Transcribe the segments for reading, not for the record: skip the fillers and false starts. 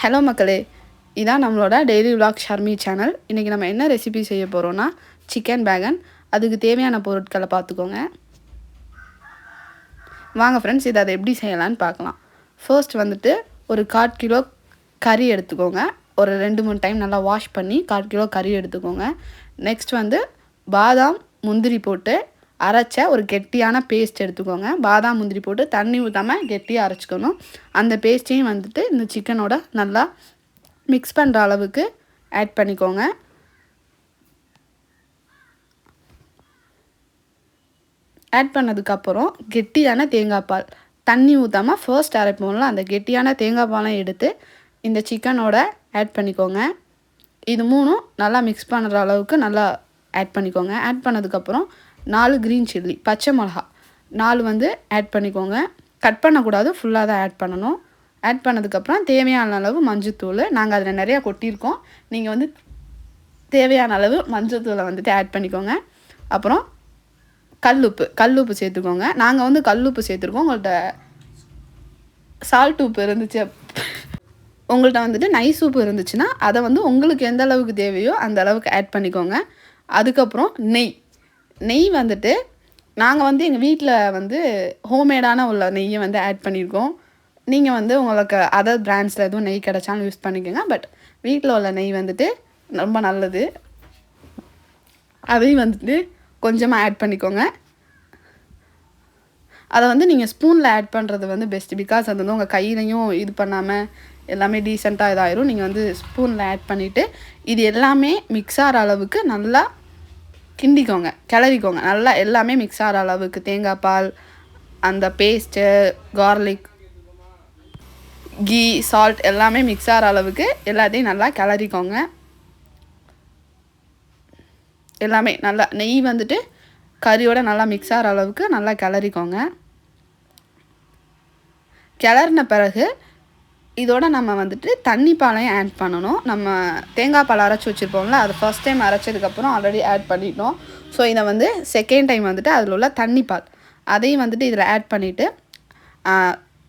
Hello மக்களே, இதான் நம்மளோட டெய்லி விலாக் ஷர்மி சேனல். இன்றைக்கி நம்ம என்ன ரெசிபி செய்ய போகிறோன்னா சிக்கன் பேகன். அதுக்கு தேவையான பொருட்களை பார்த்துக்கோங்க. வாங்க ஃப்ரெண்ட்ஸ், இதை அதை எப்படி செய்யலான்னு பார்க்கலாம். ஃபர்ஸ்ட் வந்துட்டு ஒரு 1/4 கிலோ கறி எடுத்துக்கோங்க. ஒரு 2-3 டைம் நல்லா வாஷ் பண்ணி 1/4 கிலோ கறி எடுத்துக்கோங்க. நெக்ஸ்ட் வந்து பாதாம் முந்திரி போட்டு அரைச்ச ஒரு கெட்டியான பேஸ்ட் எடுத்துக்கோங்க. பாதாம் முந்திரி போட்டு தண்ணி ஊற்றாமல் கெட்டியாக அரைச்சிக்கணும். அந்த பேஸ்ட்டையும் வந்துட்டு இந்த சிக்கனோட நல்லா மிக்ஸ் பண்ணுற அளவுக்கு ஆட் பண்ணிக்கோங்க. ஆட் பண்ணதுக்கப்புறம் கெட்டியான தேங்காய் பால், தண்ணி ஊற்றாமல் ஃபர்ஸ்ட் அரைப்போம்ல, அந்த கெட்டியான தேங்காய் பாலை எடுத்து இந்த சிக்கனோட ஆட் பண்ணிக்கோங்க. இது மூணும் நல்லா மிக்ஸ் பண்ணுற அளவுக்கு நல்லா ஆட் பண்ணிக்கோங்க. ஆட் பண்ணதுக்கப்புறம் 4 க்ரீன் சில்லி, பச்சை மிளகா 4 வந்து ஆட் பண்ணிக்கோங்க. கட் பண்ணக்கூடாது, ஃபுல்லாக தான் ஆட் பண்ணணும். ஆட் பண்ணதுக்கப்புறம் தேவையான அளவு மஞ்சத்தூள், நாங்கள் அதில் நிறையா கொட்டியிருக்கோம். நீங்கள் வந்து தேவையான அளவு மஞ்சத்தூளை வந்துட்டு ஆட் பண்ணிக்கோங்க. அப்புறம் கல்லுப்பு சேர்த்துக்கோங்க. நாங்கள் வந்து கல்லுப்பு சேர்த்துருக்கோம். உங்கள்கிட்ட சால்ட் உப்பு இருந்துச்சு, உங்கள்கிட்ட வந்துட்டு நைஸ் உப்பு இருந்துச்சுன்னா அதை வந்து உங்களுக்கு எந்த அளவுக்கு தேவையோ அந்த அளவுக்கு ஆட் பண்ணிக்கோங்க. அதுக்கப்புறம் நெய் வந்துட்டு நாங்கள் வந்து எங்கள் வீட்டில் வந்து ஹோம்மேடான உள்ள நெய்யை வந்து ஆட் பண்ணியிருக்கோம். நீங்கள் வந்து உங்களுக்கு அதர் பிராண்ட்ஸில் எதுவும் நெய் கிடச்சாலும் யூஸ் பண்ணிக்கோங்க. பட் வீட்டில் உள்ள நெய் வந்துட்டு ரொம்ப நல்லது. அதையும் வந்துட்டு கொஞ்சமாக ஆட் பண்ணிக்கோங்க. அதை வந்து நீங்கள் ஸ்பூனில் ஆட் பண்ணுறது வந்து பெஸ்ட்டு. பிகாஸ் அது வந்து உங்கள் கையிலையும் இது பண்ணாமல் எல்லாமே டீசெண்டாக இதாயிரும். நீங்கள் வந்து ஸ்பூனில் ஆட் பண்ணிவிட்டு இது எல்லாமே மிக்ஸ் ஆகிற அளவுக்கு நல்லா கிண்டிக்கோங்க, கிளறிக்கோங்க. நல்லா எல்லாமே மிக்ஸ் ஆகிற அளவுக்கு தேங்காய் பால், அந்த பேஸ்ட்டு, கார்லிக், கீ, சால்ட் எல்லாமே மிக்ஸ் ஆகிற அளவுக்கு எல்லாத்தையும் நல்லா கிளறிக்கோங்க. எல்லாமே நல்லா நெய் வந்துட்டு கறியோட நல்லா மிக்ஸ் ஆகிற அளவுக்கு நல்லா கிளறிக்கோங்க. கிளறின பிறகு இதோட நம்ம வந்துட்டு தண்ணி பாலையும் ஆட் பண்ணணும். நம்ம தேங்காய் பால் அரைச்சி வச்சுருப்போம்ல, அது ஃபர்ஸ்ட் டைம் அரைச்சதுக்கப்புறம் ஆல்ரெடி ஆட் பண்ணிட்டோம். ஸோ இதை வந்து செகண்ட் டைம் வந்துட்டு அதில் உள்ள தண்ணி பால் அதையும் வந்துட்டு இதில் ஆட் பண்ணிவிட்டு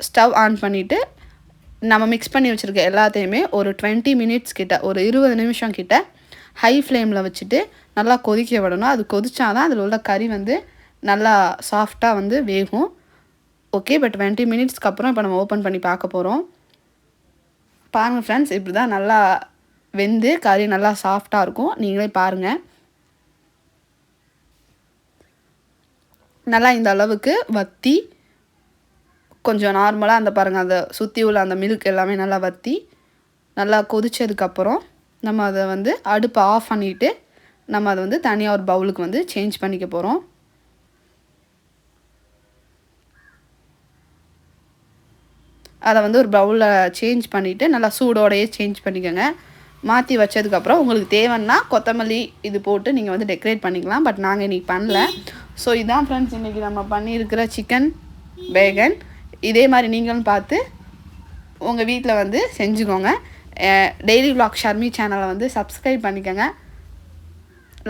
ஸ்டவ் ஆன் பண்ணிவிட்டு நம்ம மிக்ஸ் பண்ணி வச்சுருக்க எல்லாத்தையுமே ஒரு 20 மினிட்ஸ் கிட்ட, ஒரு 20 நிமிஷம் கிட்ட ஹை ஃப்ளேமில் வச்சுட்டு நல்லா கொதிக்க விடணும். அது கொதிச்சாதான் அதில் உள்ள கறி வந்து நல்லா சாஃப்டாக வந்து வேகும். ஓகே, பட் 20 மினிட்ஸ்க்கு அப்புறம் இப்போ நம்ம ஓப்பன் பண்ணி பார்க்க போகிறோம். பாருங்கள் ஃப்ரெண்ட்ஸ், இப்படி தான் நல்லா வெந்து கறி நல்லா சாஃப்டாக இருக்கும். நீங்களே பாருங்கள். நல்லா இந்த அளவுக்கு வற்றி கொஞ்சம் நார்மலாக அந்த பாருங்கள், அந்த சுற்றி உள்ள அந்த மில்க் எல்லாமே நல்லா வற்றி நல்லா கொதித்ததுக்கப்புறம் நம்ம அதை வந்து அடுப்பை ஆஃப் பண்ணிவிட்டு நம்ம அதை வந்து தனியாக ஒரு பவுலுக்கு வந்து சேஞ்ச் பண்ணிக்க போகிறோம். அதை வந்து ஒரு பவுலில் சேஞ்ச் பண்ணிவிட்டு நல்லா சூடோடையே சேஞ்ச் பண்ணிக்கோங்க. மாற்றி வச்சதுக்கப்புறம் உங்களுக்கு தேவைன்னா கொத்தமல்லி இது போட்டு நீங்கள் வந்து டெக்கரேட் பண்ணிக்கலாம். பட் நாங்கள் இன்றைக்கி பண்ணல. ஸோ இதான் ஃப்ரெண்ட்ஸ் இன்றைக்கி நம்ம பண்ணியிருக்கிற சிக்கன் பேகன். இதே மாதிரி நீங்களும் பார்த்து உங்கள் வீட்டில் வந்து செஞ்சுக்கோங்க. டெய்லி விலாக் ஷர்மி சேனலை வந்து சப்ஸ்கிரைப் பண்ணிக்கோங்க,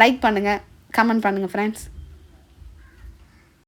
லைக் பண்ணுங்கள், கமெண்ட் பண்ணுங்கள் ஃப்ரெண்ட்ஸ்.